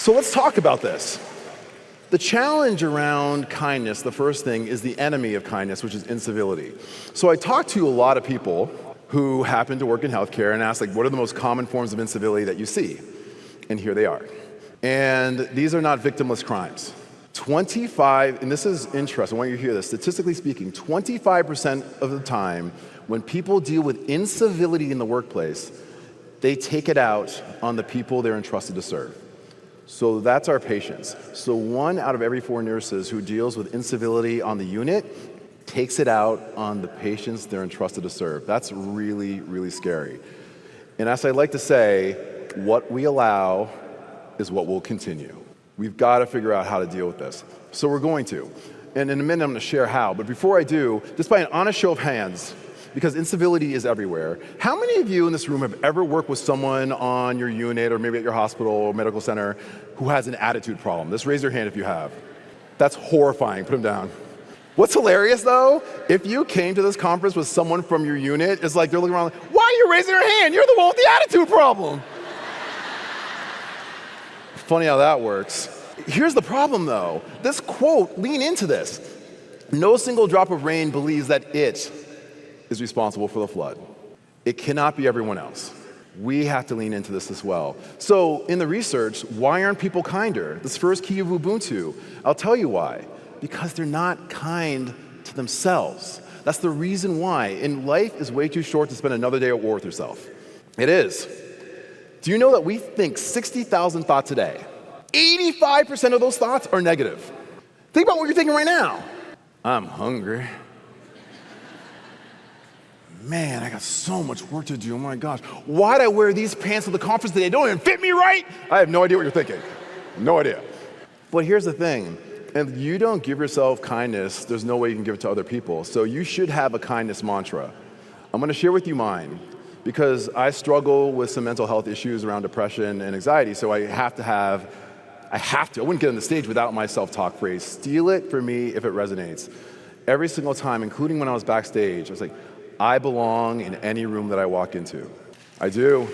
So let's talk about this. The challenge around kindness, the first thing, is the enemy of kindness, which is incivility. So I talked to a lot of people who happen to work in healthcare and asked, like, what are the most common forms of incivility that you see? And here they are. And these are not victimless crimes. 25, and this is interesting, I want you to hear this, statistically speaking, 25% of the time when people deal with incivility in the workplace, they take it out on the people they're entrusted to serve. So that's our patients. So 1 out of every 4 nurses who deals with incivility on the unit takes it out on the patients they're entrusted to serve. That's really, really scary. And as I like to say, what we allow is what will continue. We've got to figure out how to deal with this. So we're going to. And in a minute, I'm going to share how. But before I do, just by an honest show of hands, because incivility is everywhere, how many of you in this room have ever worked with someone on your unit or maybe at your hospital or medical center who has an attitude problem? Just raise your hand if you have. That's horrifying. Put them down. What's hilarious, though, if you came to this conference with someone from your unit, it's like they're looking around like, why are you raising your hand? You're the one with the attitude problem. Funny how that works. Here's the problem, though. This quote, lean into this. No single drop of rain believes that it is responsible for the flood. It cannot be everyone else. We have to lean into this as well. So in the research, why aren't people kinder? This first key of Ubuntu. I'll tell you why. Because they're not kind to themselves. That's the reason why. And life is way too short to spend another day at war with yourself. It is. Do you know that we think 60,000 thoughts a day? 85% of those thoughts are negative. Think about what you're thinking right now. I'm hungry. Man, I got so much work to do. Oh my gosh. Why'd I wear these pants to the conference today? They don't even fit me right? I have no idea what you're thinking. No idea. But here's the thing. If you don't give yourself kindness, there's no way you can give it to other people. So you should have a kindness mantra. I'm going to share with you mine because I struggle with some mental health issues around depression and anxiety. So I wouldn't get on the stage without my self-talk phrase. Steal it for me if it resonates. Every single time, including when I was backstage, I was like, I belong in any room that I walk into. I do.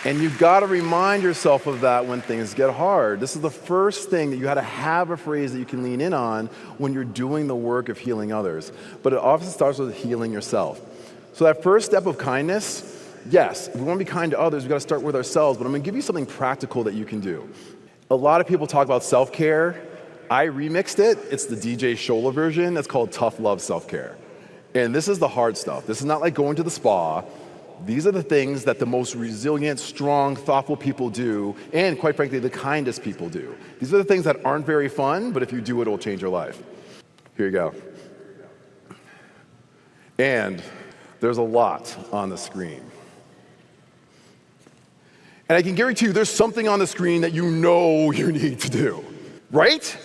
And you've got to remind yourself of that when things get hard. This is the first thing that you got to have a phrase that you can lean in on when you're doing the work of healing others. But it often starts with healing yourself. So that first step of kindness, yes, if we want to be kind to others, we've got to start with ourselves. But I'm going to give you something practical that you can do. A lot of people talk about self-care. I remixed it. It's the DJ Shola version. That's called Tough Love Self-Care. And this is the hard stuff. This is not like going to the spa. These are the things that the most resilient, strong, thoughtful people do, and quite frankly, the kindest people do. These are the things that aren't very fun, but if you do it, it'll change your life. Here you go. And there's a lot on the screen. And I can guarantee you there's something on the screen that you know you need to do, right?